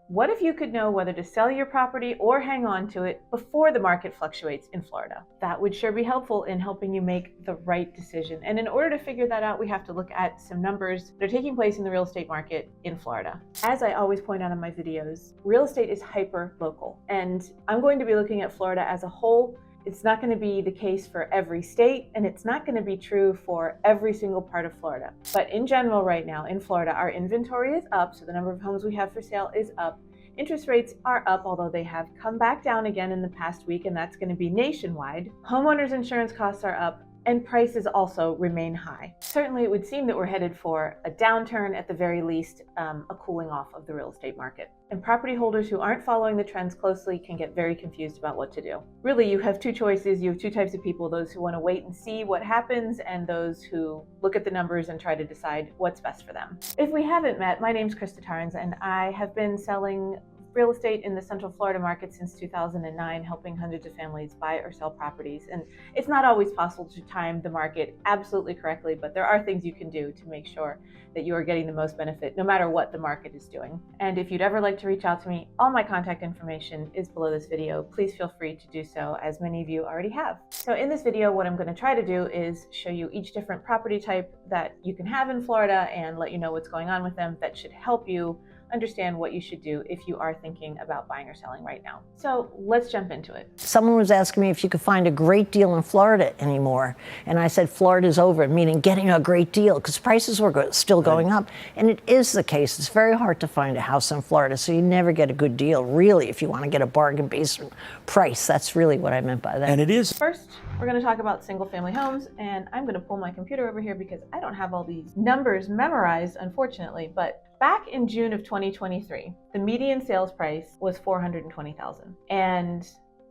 What if you could know whether to sell your property or hang on to it before the market fluctuates in Florida? That would sure be helpful in helping you make the right decision. And in order to figure that out, we have to look at some numbers that are taking place in the real estate market in Florida. As I always point out in my videos, real estate is hyper local. And I'm going to be looking at Florida as a whole. It's not going to be the case for every state, and it's not going to be true for every single part of Florida. But in general, right now in Florida, our inventory is up, so the number of homes we have for sale is up. Interest rates are up, although they have come back down again in the past week, and that's going to be nationwide. Homeowners insurance costs are up, and prices also remain high. Certainly, it would seem that we're headed for a downturn, at the very least, a cooling off of the real estate market. And property holders who aren't following the trends closely can get very confused about what to do. Really, you have two choices. You have two types of people: those who want to wait and see what happens, and those who look at the numbers and try to decide what's best for them. If we haven't met, my name's Krista Tarns, and I have been selling real estate in the Central Florida market since 2009, helping hundreds of families buy or sell properties. And it's not always possible to time the market absolutely correctly, but there are things you can do to make sure that you are getting the most benefit no matter what the market is doing. And if you'd ever like to reach out to me, all my contact information is below this video. Please feel free to do so, as many of you already have. So in this video, what I'm going to try to do is show you each different property type that you can have in Florida and let you know what's going on with them that should help you understand what you should do if you are thinking about buying or selling right now. So let's jump into it. Someone was asking me if you could find a great deal in Florida anymore. And I said, Florida's over, meaning getting a great deal, because prices were still going up. And it is the case. It's very hard to find a house in Florida, so you never get a good deal, really, if you want to get a bargain basement price. That's really what I meant by that. And it is. First, we're going to talk about single family homes, and I'm going to pull my computer over here because I don't have all these numbers memorized, unfortunately. But back in June of 2023, the median sales price was $420,000. And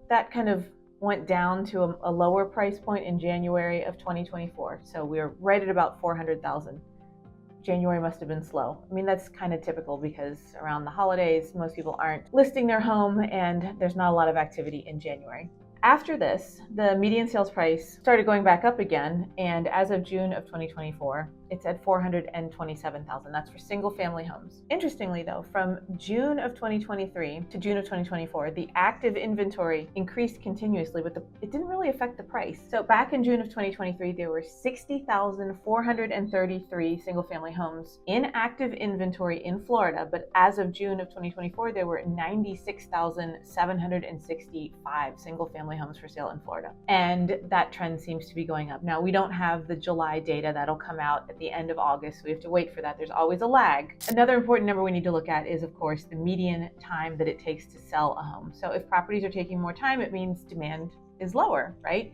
that kind of went down to a lower price point in January of 2024. So we're right at about $400,000. January must have been slow. I mean, that's kind of typical because around the holidays, most people aren't listing their home and there's not a lot of activity in January. After this, the median sales price started going back up again, and as of June of 2024, it's at $427,000. That's for single family homes. Interestingly though, from June of 2023 to June of 2024, the active inventory increased continuously, but it didn't really affect the price. So back in June of 2023, there were 60,433 single family homes in active inventory in Florida, but as of June of 2024, there were 96,765 single family homes for sale in Florida. And that trend seems to be going up. Now, we don't have the July data. That'll come out at the end of August, so we have to wait for that. There's always a lag. Another important number we need to look at is, of course, the median time that it takes to sell a home. So if properties are taking more time, it means demand is lower, right?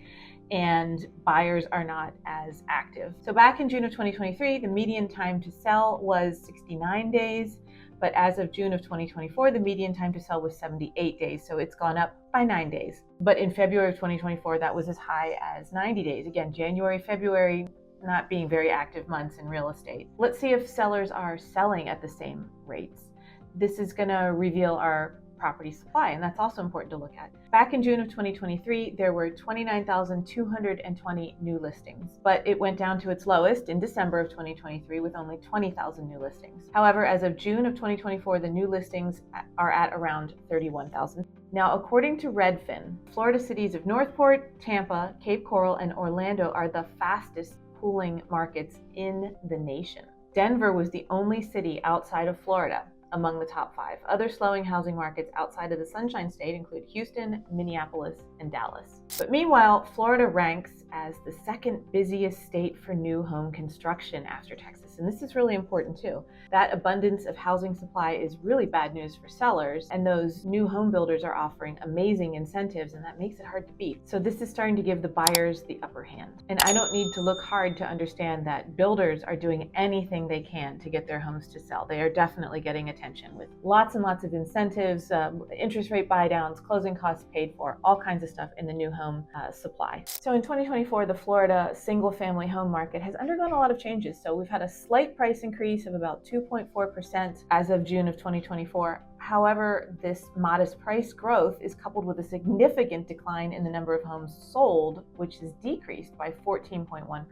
And buyers are not as active. So back in June of 2023, the median time to sell was 69 days. But as of June of 2024, the median time to sell was 78 days. So it's gone up by 9 days. But in February of 2024, that was as high as 90 days. Again, January, February, not being very active months in real estate. Let's see if sellers are selling at the same rates. This is going to reveal our property supply, and that's also important to look at. Back in June of 2023, there were 29,220 new listings, but it went down to its lowest in December of 2023 with only 20,000 new listings. However, as of June of 2024, the new listings are at around 31,000. Now, according to Redfin, Florida cities of Northport, Tampa, Cape Coral, and Orlando are the fastest cooling markets in the nation. Denver was the only city outside of Florida among the top 5. Other slowing housing markets outside of the Sunshine State include Houston, Minneapolis, and Dallas. But meanwhile, Florida ranks as the second busiest state for new home construction after Texas. And this is really important too. That abundance of housing supply is really bad news for sellers, and those new home builders are offering amazing incentives, and that makes it hard to beat. So this is starting to give the buyers the upper hand. And I don't need to look hard to understand that builders are doing anything they can to get their homes to sell. They are definitely getting attention with lots and lots of incentives, interest rate buy downs, closing costs paid for, all kinds of stuff in the new home supply. So in 2024, the Florida single family home market has undergone a lot of changes. So we've had a slight price increase of about 2.4% as of June of 2024. However, this modest price growth is coupled with a significant decline in the number of homes sold, which has decreased by 14.1%.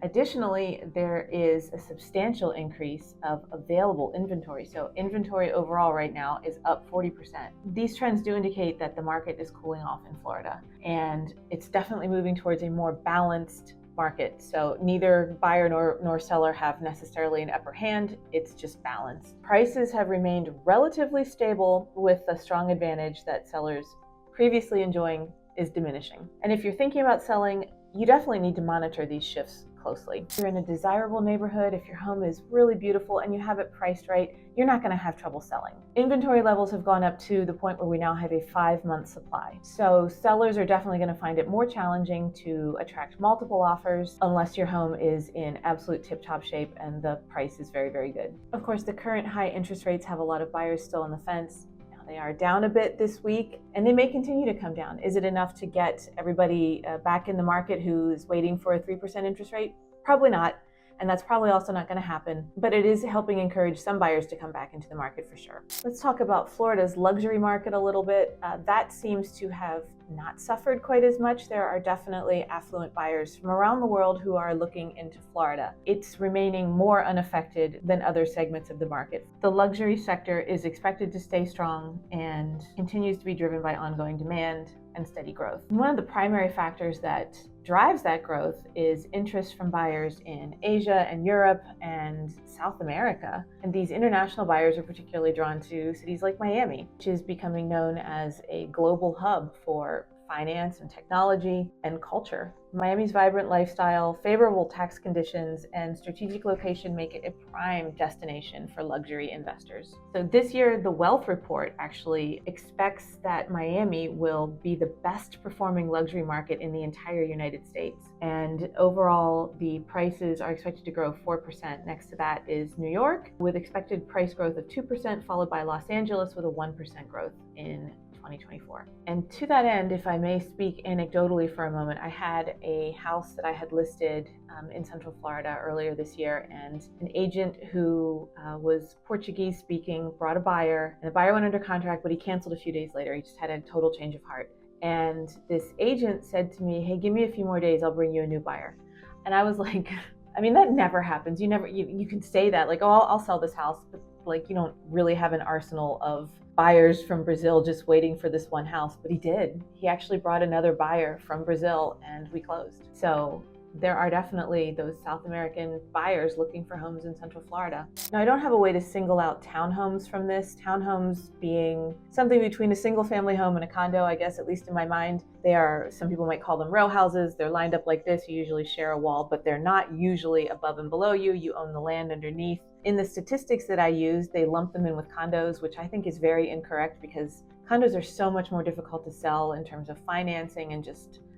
Additionally, there is a substantial increase of available inventory. So inventory overall right now is up 40%. These trends do indicate that the market is cooling off in Florida, and it's definitely moving towards a more balanced market. So neither buyer nor seller have necessarily an upper hand, it's just balance. Prices have remained relatively stable, with a strong advantage that sellers previously enjoying is diminishing. And if you're thinking about selling, you definitely need to monitor these shifts closely. If you're in a desirable neighborhood, if your home is really beautiful and you have it priced right, you're not going to have trouble selling. Inventory levels have gone up to the point where we now have a 5-month supply. So sellers are definitely going to find it more challenging to attract multiple offers unless your home is in absolute tip-top shape and the price is very, very good. Of course, the current high interest rates have a lot of buyers still on the fence. They are down a bit this week, and they may continue to come down. Is it enough to get everybody back in the market who's waiting for a 3% interest rate? Probably not, and that's probably also not going to happen, but it is helping encourage some buyers to come back into the market for sure. Let's talk about Florida's luxury market a little bit. That seems to have not suffered quite as much. There are definitely affluent buyers from around the world who are looking into Florida. It's remaining more unaffected than other segments of the market. The luxury sector is expected to stay strong and continues to be driven by ongoing demand and steady growth. One of the primary factors that drives that growth is interest from buyers in Asia and Europe and South America. And these international buyers are particularly drawn to cities like Miami, which is becoming known as a global hub for finance and technology and culture. Miami's vibrant lifestyle, favorable tax conditions, and strategic location make it a prime destination for luxury investors. So this year, the Wealth Report actually expects that Miami will be the best performing luxury market in the entire United States. And overall, the prices are expected to grow 4%. Next to that is New York, with expected price growth of 2%, followed by Los Angeles with a 1% growth in 2024. And to that end, if I may speak anecdotally for a moment, I had a house that I had listed in Central Florida earlier this year, and an agent who was Portuguese speaking brought a buyer, and the buyer went under contract, but he canceled a few days later. He just had a total change of heart. And this agent said to me, "Hey, give me a few more days, I'll bring you a new buyer." And I was like, I mean, that never happens. You can say that, like, "Oh, I'll sell this house," but like, you don't really have an arsenal of buyers from Brazil just waiting for this one house. But he did. He actually brought another buyer from Brazil, and we closed. So there are definitely those South American buyers looking for homes in Central Florida. Now, I don't have a way to single out townhomes from this. Townhomes being something between a single family home and a condo, I guess, at least in my mind. They are, some people might call them row houses. They're lined up like this. You usually share a wall, but they're not usually above and below you. You own the land underneath. In the statistics that I use, they lump them in with condos, which I think is very incorrect, because condos are so much more difficult to sell in terms of financing, and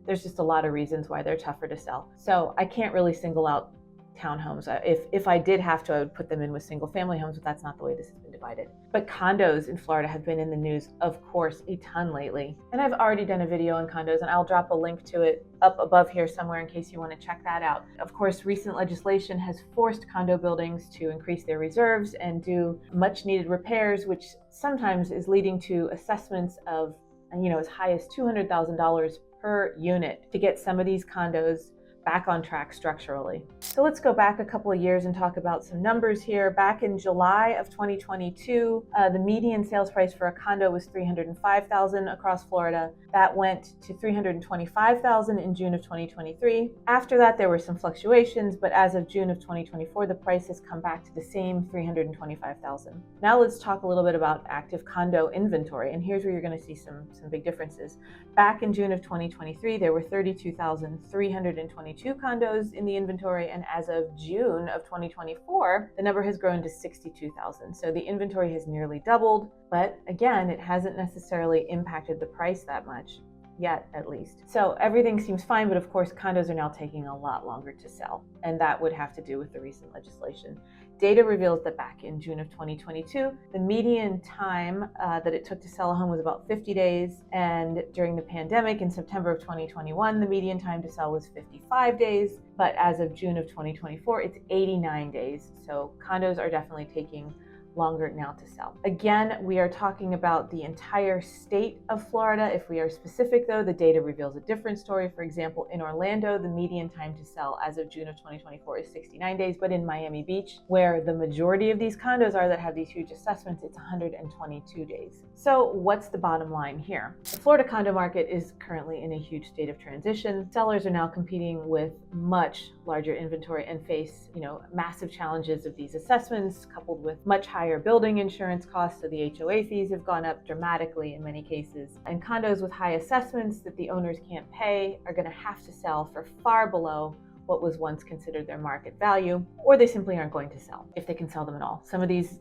there's just a lot of reasons why they're tougher to sell. So I can't really single out townhomes. If I did have to, I would put them in with single family homes, but that's not the way this has been divided. But condos in Florida have been in the news, of course, a ton lately. And I've already done a video on condos, and I'll drop a link to it up above here somewhere in case you want to check that out. Of course, recent legislation has forced condo buildings to increase their reserves and do much needed repairs, which sometimes is leading to assessments of, as high as $200,000 per unit to get some of these condos back on track structurally. So let's go back a couple of years and talk about some numbers here. Back in July of 2022, the median sales price for a condo was $305,000 across Florida. That went to $325,000 in June of 2023. After that, there were some fluctuations, but as of June of 2024, the price has come back to the same $325,000. Now let's talk a little bit about active condo inventory, and here's where you're going to see some big differences. Back in June of 2023, there were 32,322 condos in the inventory, and as of June of 2024, the number has grown to 62,000. So the inventory has nearly doubled, but again, it hasn't necessarily impacted the price that much, yet at least. So everything seems fine, but of course, condos are now taking a lot longer to sell, and that would have to do with the recent legislation. Data reveals that back in June of 2022, the median time that it took to sell a home was about 50 days. And during the pandemic in September of 2021, the median time to sell was 55 days. But as of June of 2024, it's 89 days. So condos are definitely taking longer now to sell. Again, we are talking about the entire state of Florida. If we are specific though, the data reveals a different story. For example, in Orlando, the median time to sell as of June of 2024 is 69 days, but in Miami Beach, where the majority of these condos are that have these huge assessments, it's 122 days. So what's the bottom line here? The Florida condo market is currently in a huge state of transition. Sellers are now competing with much larger inventory and face, massive challenges of these assessments coupled with much higher building insurance costs. So the HOA fees have gone up dramatically in many cases. And condos with high assessments that the owners can't pay are going to have to sell for far below what was once considered their market value, or they simply aren't going to sell if they can sell them at all. Some of these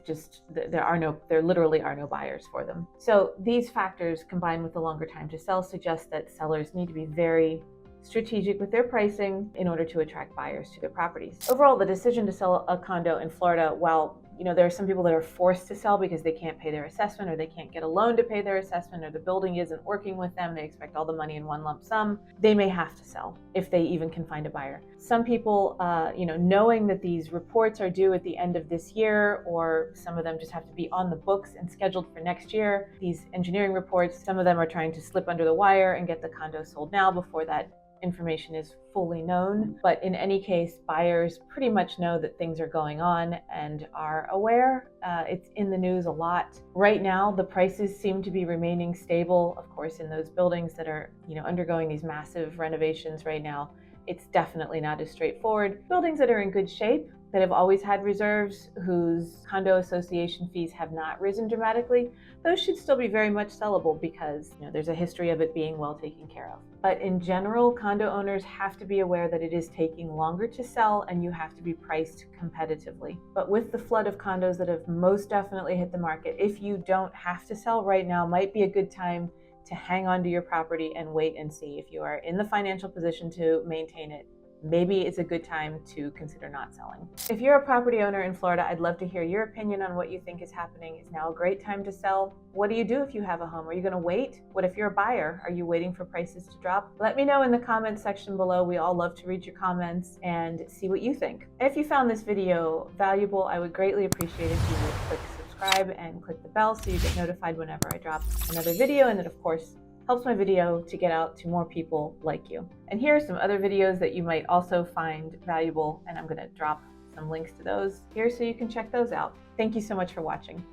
there literally are no buyers for them. So these factors combined with the longer time to sell suggest that sellers need to be very strategic with their pricing in order to attract buyers to their properties. Overall, the decision to sell a condo in Florida, while there are some people that are forced to sell because they can't pay their assessment, or they can't get a loan to pay their assessment, or the building isn't working with them, they expect all the money in one lump sum, they may have to sell if they even can find a buyer. Some people, knowing that these reports are due at the end of this year, or some of them just have to be on the books and scheduled for next year, these engineering reports, some of them are trying to slip under the wire and get the condo sold now before that information is fully known. But in any case, buyers pretty much know that things are going on and are aware. It's in the news a lot. Right now, the prices seem to be remaining stable. Of course, in those buildings that are, undergoing these massive renovations right now, it's definitely not as straightforward. Buildings that are in good shape, that have always had reserves, whose condo association fees have not risen dramatically, those should still be very much sellable because there's a history of it being well taken care of. But in general, condo owners have to be aware that it is taking longer to sell and you have to be priced competitively. But with the flood of condos that have most definitely hit the market, if you don't have to sell right now, might be a good time to hang on to your property and wait and see. If you are in the financial position to maintain it, maybe it's a good time to consider not selling. If you're a property owner in Florida, I'd love to hear your opinion on what you think is happening. Is now a great time to sell? What do you do if you have a home? Are you going to wait? What if you're a buyer? Are you waiting for prices to drop? Let me know in the comments section below. We all love to read your comments and see what you think. If you found this video valuable, I would greatly appreciate if you would click subscribe and click the bell so you get notified whenever I drop another video, and it of course helps my video to get out to more people like you. And here are some other videos that you might also find valuable, and I'm going to drop some links to those here so you can check those out. Thank you so much for watching.